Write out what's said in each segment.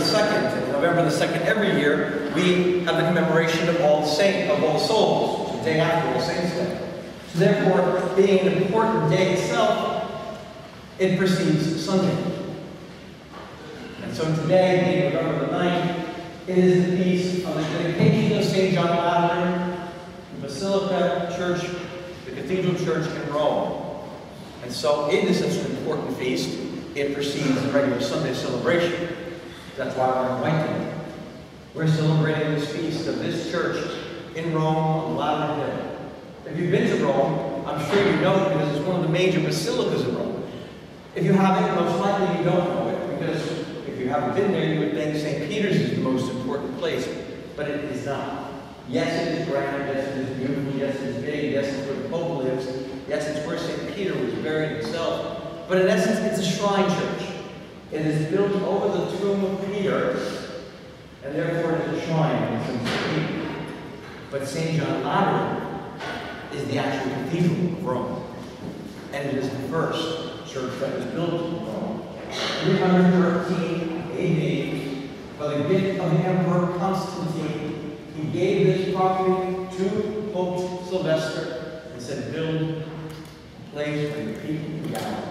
2nd. November the 2nd every year, we have the commemoration of All Souls, the day after All Saints' Day. So therefore, being an important day itself, it precedes Sunday. And so today, being November the 9th, it is the feast of the dedication of St. John Lateran, the Basilica Church, the Cathedral Church in Rome. And so it is such an important feast, it precedes the regular Sunday celebration. That's why we're invited. We're celebrating this feast of this church in Rome on Lateran Hill. If you've been to Rome, I'm sure you know it because it's one of the major basilicas of Rome. If you haven't, most likely you don't know it, because if you haven't been there, you would think St. Peter's is the most important place, but it is not. Yes, it is grand, yes, it is beautiful, yes, it is big, yes, it's where the Pope lives, yes, it's where St. Peter was buried himself, but in essence, it's a shrine church. It is built over the tomb of Peter, and therefore it is a shrine in St. Peter. But St. John Lateran is the actual cathedral of Rome, and it is the first church that was built in Rome. 313 AD, by the gift of the Emperor Constantine, he gave this property to Pope Sylvester and said, build a place where the people can gather.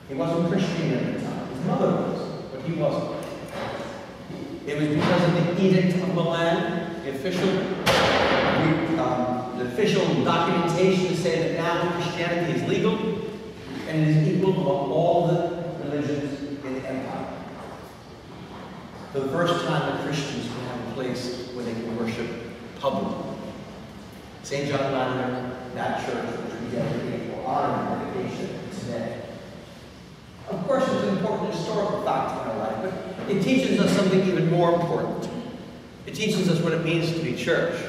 He wasn't Christian at the time. His mother was, but he wasn't. It was because of the Edict of Milan, the official documentation to say that now Christianity is legal and it is equal among all the religions in the empire. For the first time, the Christians will have a place where they can worship publicly. St. John Lateran, that church, which we dedicate for honor and dedication today. Of course, it's an important historical fact in our life, but it teaches us something even more important. It teaches us what it means to be church.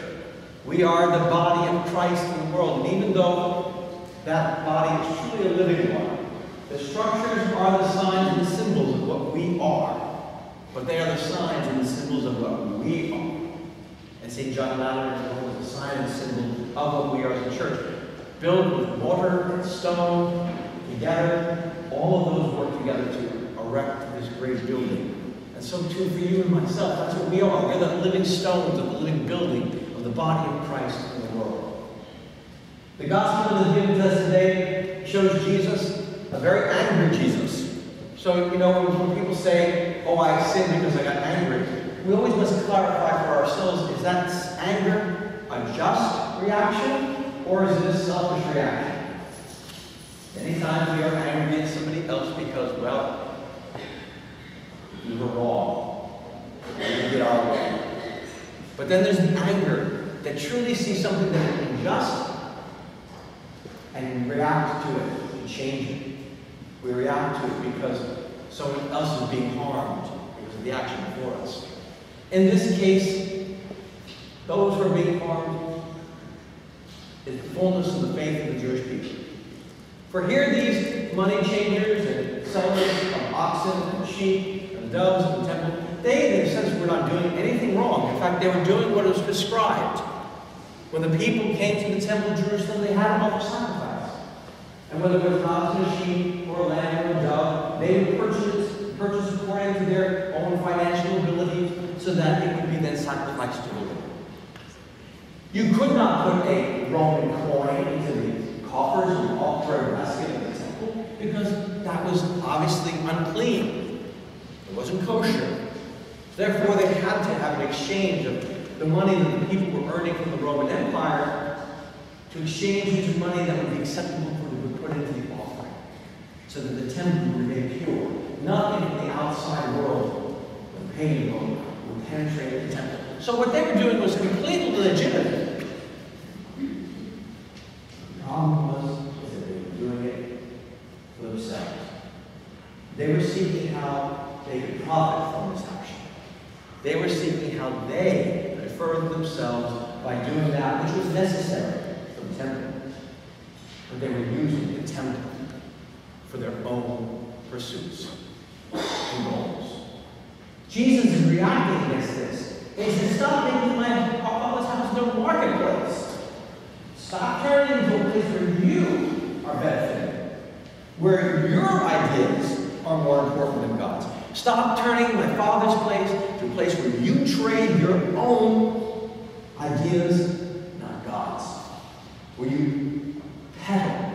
We are the body of Christ in the world, and even though that body is truly a living one, the structures are the signs and the symbols of what we are, but they are the signs and the symbols of what we are. And St. John Lateran is known as a sign and symbol of what we are as a church, built with mortar and stone, together. All of those work together to erect this great building. And so too for you and myself, that's what we are. We're the living stones of the living building of the body of Christ in the world. The gospel that is given to us today shows Jesus, a very angry Jesus. So, you know, when people say, oh, I sinned because I got angry, we always must clarify for ourselves, is that anger a just reaction, or is it a selfish reaction? Many times we are angry at somebody else because, well, we were wrong. We didn't get our way. But then there's the anger that truly sees something that is unjust and react to it and change it. We react to it because someone else is being harmed because of the action before us. In this case, those who are being harmed is the fullness of the faith of the Jewish people. For here these money changers and sellers of oxen and sheep and doves in the temple, they in a sense were not doing anything wrong. In fact, they were doing what was prescribed. When the people came to the temple of Jerusalem, they had an offer sacrifice. And whether it was an oxen, a sheep, or a lamb, or a dove, they would purchase according to their own financial ability so that it would be then sacrificed to the Lord. You could not put a Roman coin into the coffers and altar and basket of the temple because that was obviously unclean. It wasn't kosher. Therefore, they had to have an exchange of the money that the people were earning from the Roman Empire to exchange into money that would be acceptable for them to put into the offering so that the temple would remain pure. Nothing in the outside world, the pagan world, would penetrate the temple. So what they were doing was completely legitimate. The problem was that they were doing it for themselves. They were seeking how they could profit from this action. They were seeking how they could further themselves by doing that which was necessary for the temple. But they were using the temple for their own pursuits and goals. Jesus is reacting against this. He says, stop making my Father's house no marketplace. Stop turning it into a place where you are benefiting, where your ideas are more important than God's. Stop turning my Father's place to a place where you trade your own ideas, not God's. Where you peddle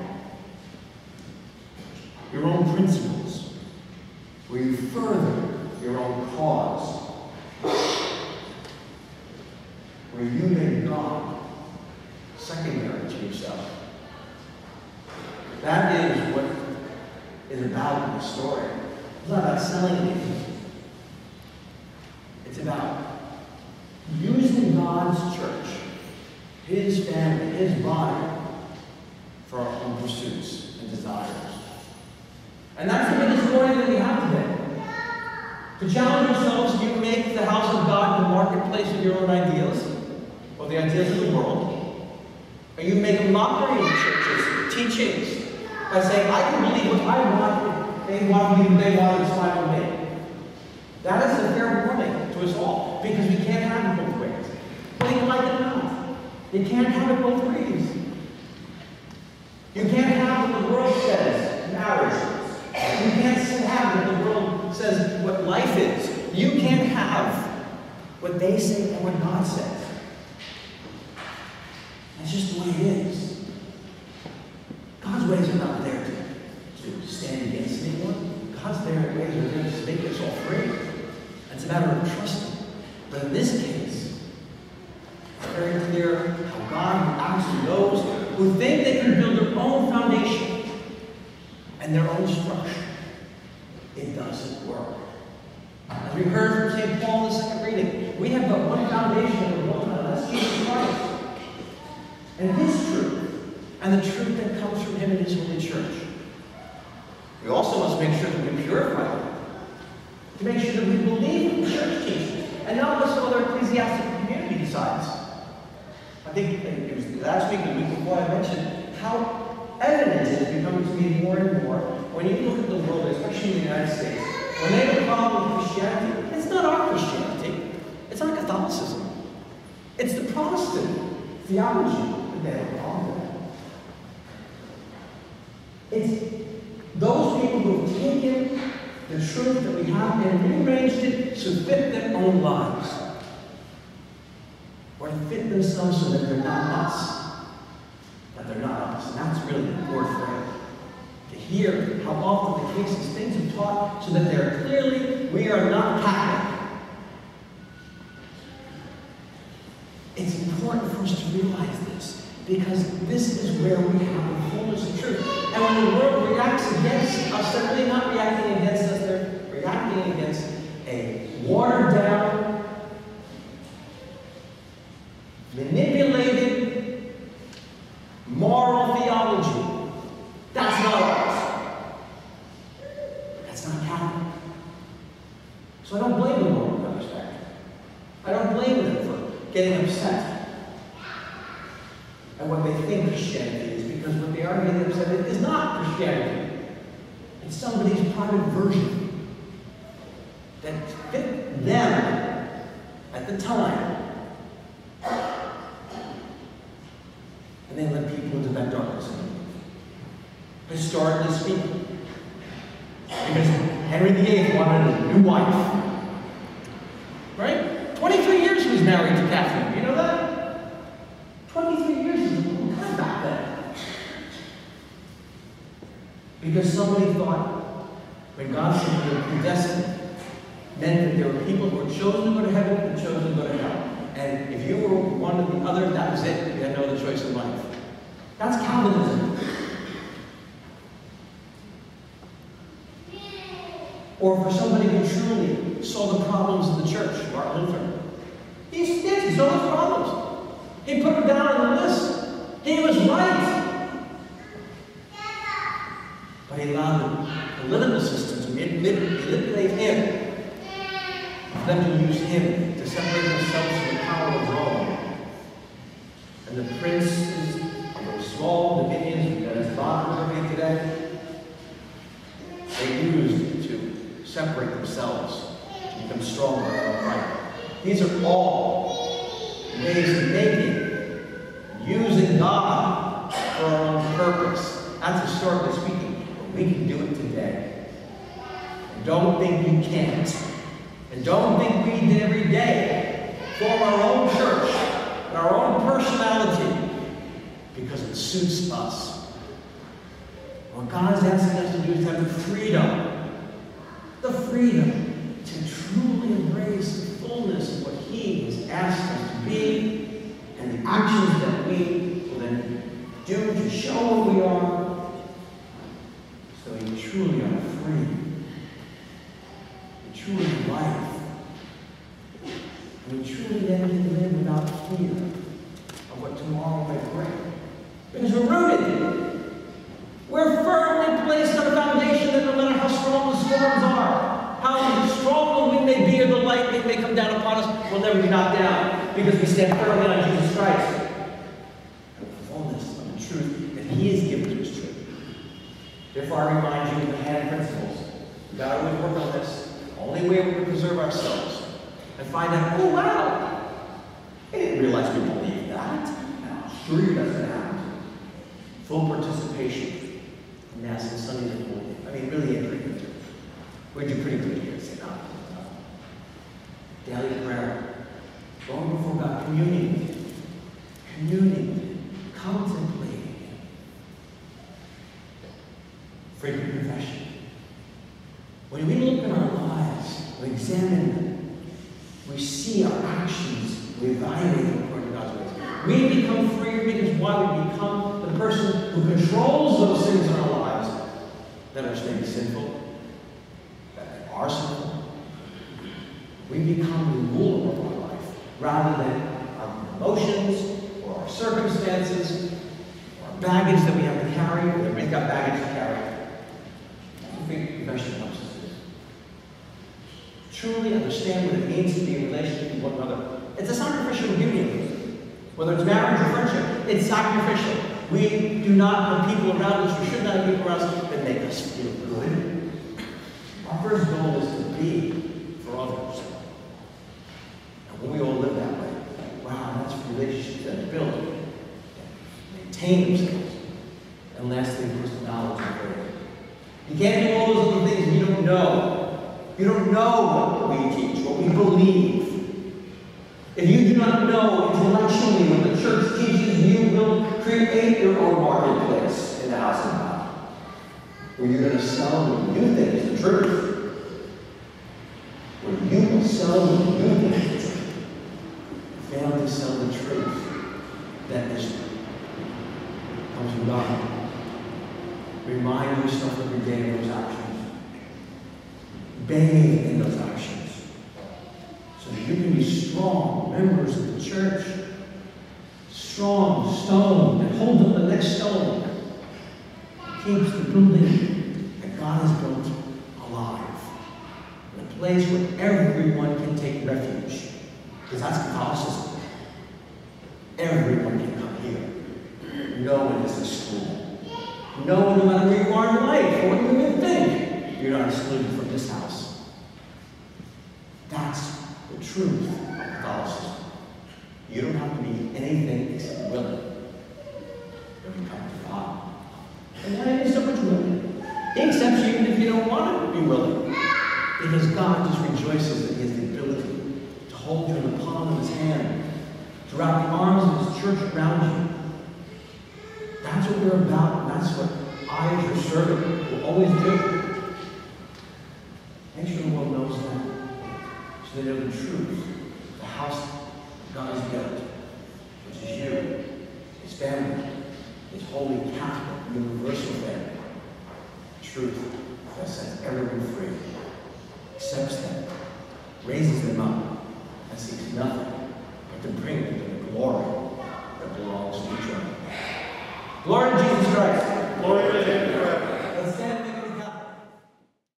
your own principles. Where you further your own cause. Where you make God secondary to yourself. That is what is about in the story. It's not about selling anything. It's about using God's church, His family, His body, for our own pursuits and desires. And that's the biggest warning that we have today. To challenge yourselves, do you make the house of God the marketplace of your own ideals, or the ideas of the world? Or you make a mockery of churches, teachings, by saying, I can believe what I want, they want me, they want, it's fine with me. That is a fair warning to us all, because we can't have it both ways. Whether you like it or not. You can't have it both ways. You can't have what the world says, marriage. You can't have what the world says, what life is. You can't have what they say and what God says. That's just the way it is. God's ways are not there to stand against anyone. God's ways are there to make us all free. It's a matter of trusting. But in this case, it's very clear how God actually knows who think they can build their own foundation and their own structure. It doesn't work. As we heard from St. Paul in the second reading, we have but one foundation that we're built on, that's Jesus Christ. And His truth, and the truth that comes from Him and His holy church. We also must make sure that we purify them, to make sure that we believe in the church teaching, and not what some other ecclesiastical community decides. I think it was last week, the week before, I mentioned how evident it is becoming to me more and more when you look at the world, especially in the United States. When they have a problem with Christianity, it's not our Christianity. It's not Catholicism. It's the Protestant theology that they have a problem with. It's those people who have taken the truth that we have and rearranged it to fit their own lives. Or to fit themselves so that they're not us. That they're not us. And that's really the core frame. To hear how often the case is things are taught so that they're clearly, we are not Catholic. It's important for us to realize this, because this is where we have the fullness of truth. And when the world reacts against us, they're really not reacting against us, they're reacting against a watered down, manipulated, moral theology. That's not ours. That's not Catholic. So I don't blame the world in that respect. I don't blame them for getting upset at what they think Christianity is, because what they are getting upset at is not Christianity. It's somebody's private version that fit them at the time. And they led people into that darkness. Historically speaking. Because Henry VIII wanted a new wife. Right? 23 years he was married to Catherine. You know that? 23 years is a long time back then. Because somebody thought, when God said they were predestined, meant that there were people who were chosen to go to heaven and chosen to go to hell. And if you were one or the other, that was it. You had no other choice in life. That's Calvinism. Or for somebody who truly saw the problems of the church, Martin Luther. He saw those problems. He put them down on the list. He was right. But he allowed the political system to manipulate him, for them to use him to separate themselves from the power of Rome. And the princes of those small dominions that his bottoms are made today, they used it to separate themselves, to become stronger and upright. These are all ways of making, using God for our own purpose. That's historically speaking, but we can do it today. Don't think you can't. And don't think we every day form our own church and our own personality because it suits us. What God is asking us to do is have the freedom to truly embrace the fullness of what He has asked us to be and the actions that we will then do to show what we are, so we truly are free. We truly have life. And we truly then can live without fear of what tomorrow may bring. Because we're rooted. We're firmly placed on a foundation that no matter how strong the storms are, how strong the wind may be or the lightning may come down upon us, we'll never be knocked down because we stand firmly on Jesus Christ. And the fullness of the truth that He has given to us truth. Therefore, I remind you of the hand principles. We've got to always work on this. The only way we can preserve ourselves and find out, oh wow, I didn't realize we believed that. Now, sure you doesn't have full participation in Mass and Sundays and Holy. I mean, really, we do pretty good here. Say, no. Daily prayer, going before God, communing, contemplating, frequent confession. When we look at our lives, we examine them, we see our actions, we evaluate them according to God's ways. We become freer because why? We become the person who controls those things in our lives that are maybe sinful, that are sinful. We become the ruler of our life rather than our emotions or our circumstances or our baggage that we have to carry. Everybody's got baggage to carry. I think confession helps us do. Truly understand what it means to be in relationship with one another. It's a sacrificial union. Whether it's marriage or friendship, it's sacrificial. We do not have people around us, we should not have people around us that make us feel good. Our first goal is to be for others. And when we all live that way, wow, that's relationships that are built, that maintain themselves, and lastly, personal knowledge and prayer. You can't do all those other things you don't know. You don't know what we teach, what we believe. If you do not know intellectually what the church teaches, you will create your own marketplace in the house of God, where you're going to sell what you think is the truth, where you will sell what you think is the truth. Fail to sell the truth that is comes from God. Remind yourself every day of those actions. Bathe in those actions, so that you can be strong members of the church. Strong stone that holds up the next stone. Keeps the building that God has built alive. In a place where everyone can take refuge. Because that's Catholicism. Everyone can come here. No one is excluded. No one, no matter where you are in life, or what you even think, you're not excluded from this house. That's the truth of Catholicism. You don't have to be anything except willing when you come to God. And why is so much willing? He accepts you even if you don't want to be willing. Because God just rejoices that He has the ability to hold you in the palm of His hand, to wrap the arms of His church around you. That's what we're about, and that's what I, as your servant, will always do. Make sure the world knows that, so they know the truth, the house God has built, which is you, His family, His holy Catholic, universal family. Truth that sets everyone free, accepts them, raises them up, and seeks nothing but to bring them to the glory that belongs to each other. Glory to Jesus Christ.